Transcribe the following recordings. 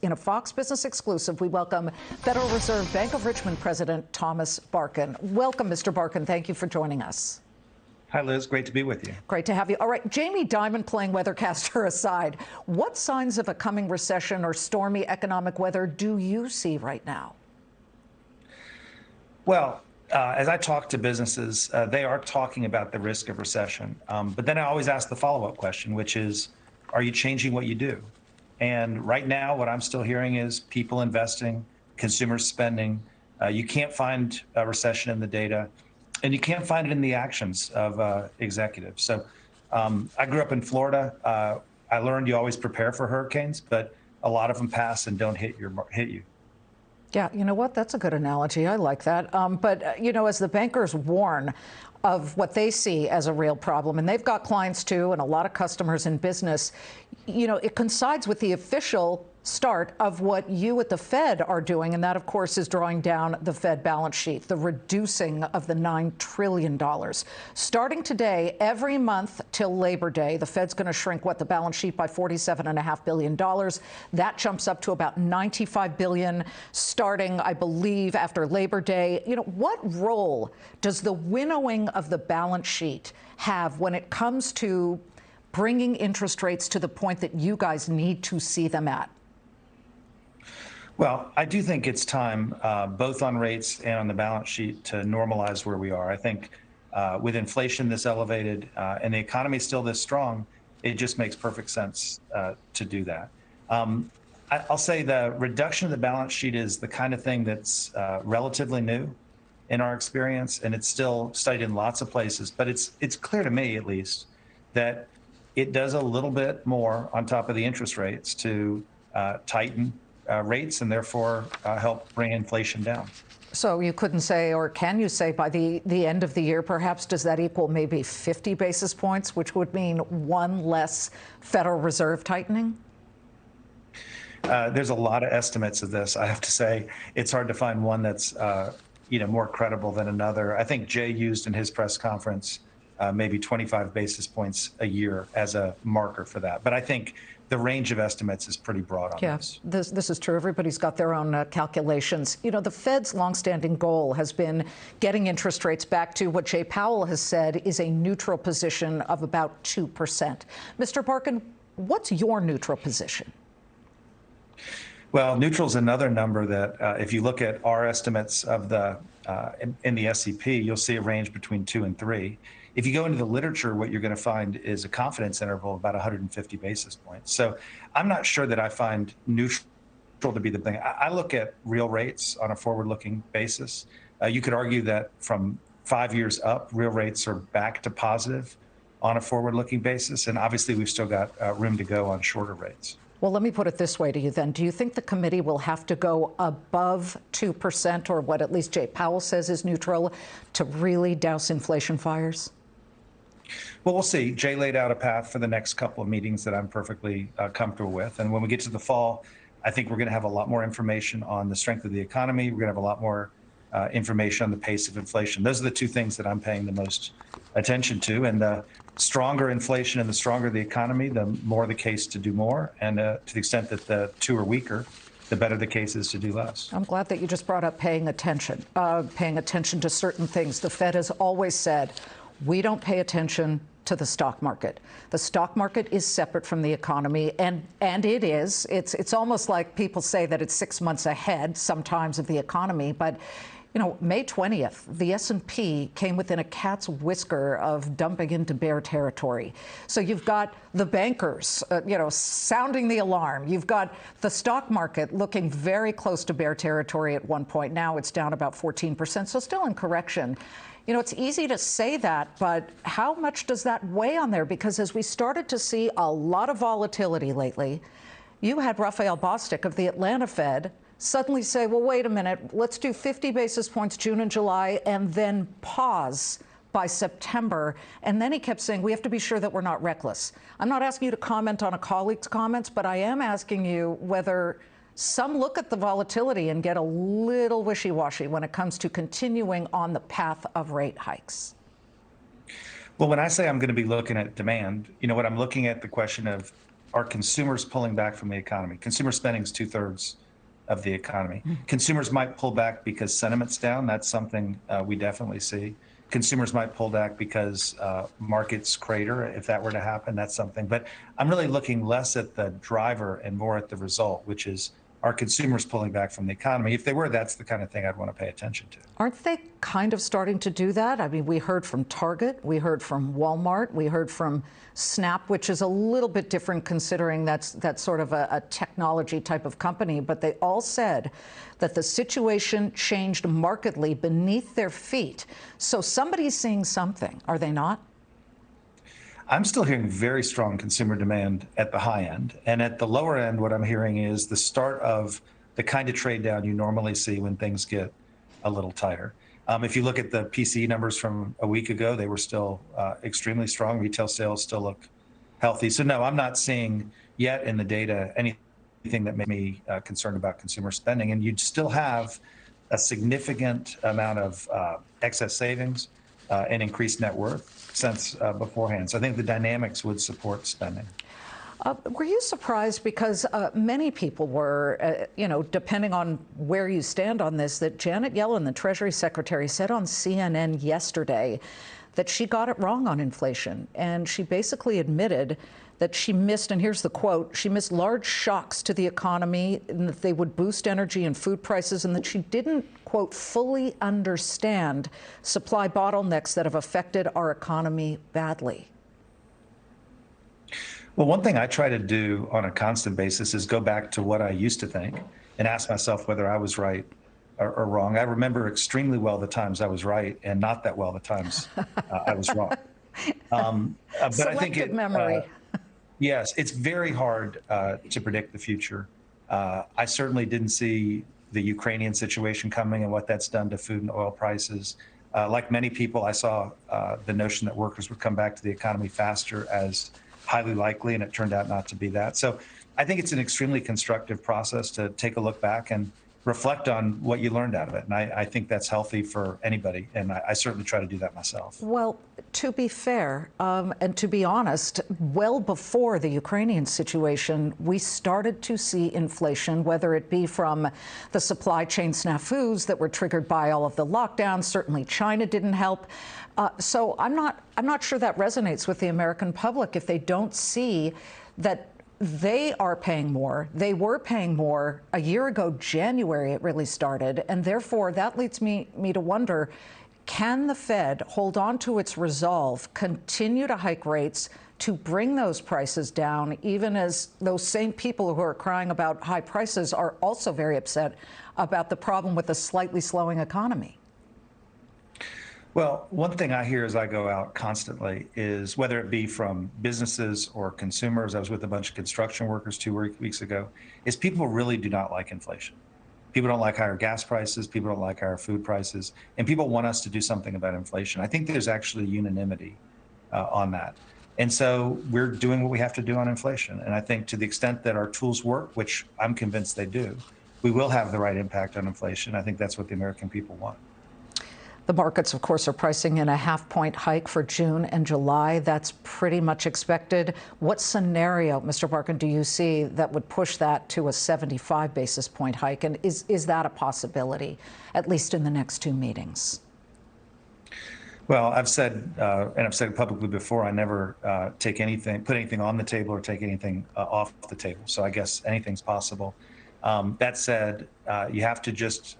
In a Fox Business exclusive, we welcome Federal Reserve Bank of Richmond President Thomas Barkin. Welcome, Mr. Barkin. Thank you for joining us. Hi, Liz. Great to be with you. Great to have you. All right, Jamie Dimon playing weathercaster aside, what signs of a coming recession or stormy economic weather do you see right now? Well, as I talk to businesses, they are talking about the risk of recession. But then I always ask the follow-up question, which is, are you changing what you do? And right now, what I'm still hearing is people investing, consumers spending. You can't find a recession in the data, and you can't find it in the actions of executives. So I grew up in Florida. I learned you always prepare for hurricanes, but a lot of them pass and don't hit you. Yeah, you know what? That's a good analogy. I like that. But, you know, as the bankers warn of what they see as a real problem, and they've got clients too, and a lot of customers in business, you know, it coincides with the official start of what you at the Fed are doing, and that, of course, is drawing down the Fed balance sheet, the reducing of the $9 trillion. Starting today, every month till Labor Day, the Fed's going to shrink the balance sheet by $47.5 billion. That jumps up to about $95 billion starting, I believe, after Labor Day. You know, what role does the winnowing of the balance sheet have when it comes to bringing interest rates to the point that you guys need to see them at? Well, I do think it's time, both on rates and on the balance sheet, to normalize where we are. I think with inflation this elevated and the economy still this strong, it just makes perfect sense to do that. I'll say the reduction of the balance sheet is the kind of thing that's relatively new in our experience, and it's still studied in lots of places. But it's clear to me, at least, that it does a little bit more on top of the interest rates to tighten rates and therefore help bring inflation down. So you couldn't say, or can you say, by the end of the year, perhaps, does that equal maybe 50 basis points, which would mean one less Federal Reserve tightening? There's a lot of estimates of this. I have to say, it's hard to find one that's more credible than another. I think Jay used in his press conference maybe 25 basis points a year as a marker for that. But I think the range of estimates is pretty broad on this. This is true. Everybody's got their own calculations. You know, the Fed's longstanding goal has been getting interest rates back to what Jay Powell has said is a neutral position of about 2%. Mr. Barkin, what's your neutral position? Well, neutral is another number that if you look at our estimates of the in the SEP, you'll see a range between 2 and 3. If you go into the literature, what you're going to find is a confidence interval of about 150 basis points. So I'm not sure that I find neutral to be the thing. I look at real rates on a forward-looking basis. You could argue that from 5 years up, real rates are back to positive on a forward-looking basis. And obviously, we've still got room to go on shorter rates. Well, let me put it this way to you then. Do you think the committee will have to go above 2%, or what at least Jay Powell says is neutral, to really douse inflation fires? Well, we'll see. Jay laid out a path for the next couple of meetings that I'm perfectly comfortable with. And when we get to the fall, I think we're going to have a lot more information on the strength of the economy. We're going to have a lot more information on the pace of inflation. Those are the two things that I'm paying the most attention to. And the stronger inflation and the stronger the economy, the more the case to do more. And to the extent that the two are weaker, the better the case is to do less. I'm glad that you just brought up paying attention to certain things. The Fed has always said, we don't pay attention to the stock market. The stock market is separate from the economy, and it is. It's almost like people say that it's 6 months ahead sometimes of the economy, but you know, May 20th, the S&P came within a cat's whisker of dumping into bear territory. So you've got the bankers, sounding the alarm. You've got the stock market looking very close to bear territory at one point. Now it's down about 14%, so still in correction. You know, it's easy to say that, but how much does that weigh on there? Because as we started to see a lot of volatility lately, you had Raphael Bostic of the Atlanta Fed suddenly say, well, wait a minute, let's do 50 basis points June and July and then pause by September. And then he kept saying, we have to be sure that we're not reckless. I'm not asking you to comment on a colleague's comments, but I am asking you whether some look at the volatility and get a little wishy-washy when it comes to continuing on the path of rate hikes. Well, when I say I'm going to be looking at demand, you know what, I'm looking at the question of are consumers pulling back from the economy? Consumer spending is 2/3 of the economy. Consumers might pull back because sentiment's down. That's something we definitely see. Consumers might pull back because markets crater. If that were to happen, that's something. But I'm really looking less at the driver and more at the result, which is, are consumers pulling back from the economy? If they were, that's the kind of thing I'd want to pay attention to. Aren't they kind of starting to do that? I mean, we heard from Target, we heard from Walmart, we heard from Snap, which is a little bit different considering that's sort of a technology type of company, but they all said that the situation changed markedly beneath their feet. So somebody's seeing something, are they not? I'm still hearing very strong consumer demand at the high end. And at the lower end, what I'm hearing is the start of the kind of trade down you normally see when things get a little tighter. If you look at the PCE numbers from a week ago, they were still extremely strong. Retail sales still look healthy. So no, I'm not seeing yet in the data anything that made me concerned about consumer spending. And you'd still have a significant amount of excess savings and increased net worth since beforehand. So I think the dynamics would support spending. Were you surprised, because many people were, depending on where you stand on this, that Janet Yellen, the Treasury Secretary, said on CNN yesterday that she got it wrong on inflation. And she basically admitted that she missed, and here's the quote, she missed large shocks to the economy and that they would boost energy and food prices, and that she didn't, quote, fully understand supply bottlenecks that have affected our economy badly. Well, one thing I try to do on a constant basis is go back to what I used to think and ask myself whether I was right or wrong. I remember extremely well the times I was right and not that well the times I was wrong. But Selective I think memory. Yes, it's very hard to predict the future. I certainly didn't see the Ukrainian situation coming and what that's done to food and oil prices. Like many people, I saw the notion that workers would come back to the economy faster as highly likely, and it turned out not to be that. So I think it's an extremely constructive process to take a look back and reflect on what you learned out of it. And I think that's healthy for anybody. And I certainly try to do that myself. Well, to be fair, and to be honest, well before the Ukrainian situation, we started to see inflation, whether it be from the supply chain snafus that were triggered by all of the lockdowns. Certainly China didn't help. So I'm not sure that resonates with the American public if they don't see that they are paying more. They were paying more a year ago, January, it really started. And therefore, that leads me to wonder, can the Fed hold on to its resolve, continue to hike rates to bring those prices down, even as those same people who are crying about high prices are also very upset about the problem with a slightly slowing economy? Well, one thing I hear as I go out constantly is, whether it be from businesses or consumers, I was with a bunch of construction workers 2 weeks ago, is people really do not like inflation. People don't like higher gas prices, people don't like higher food prices, and people want us to do something about inflation. I think there's actually unanimity on that. And so we're doing what we have to do on inflation. And I think to the extent that our tools work, which I'm convinced they do, we will have the right impact on inflation. I think that's what the American people want. The markets, of course, are pricing in a half-point hike for June and July. That's pretty much expected. What scenario, Mr. Barkin, do you see that would push that to a 75 basis point hike? And is that a possibility, at least in the next two meetings? Well, I've said, and I've said it publicly before, I never put anything on the table or take anything off the table. So I guess anything's possible. That said, you have to just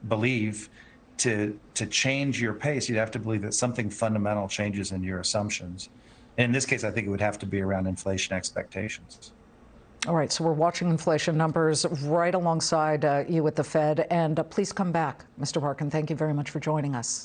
believe to change your pace, you'd have to believe that something fundamental changes in your assumptions. And in this case, I think it would have to be around inflation expectations. All right, so we're watching inflation numbers right alongside you at the Fed. And please come back, Mr. Barkin. Thank you very much for joining us.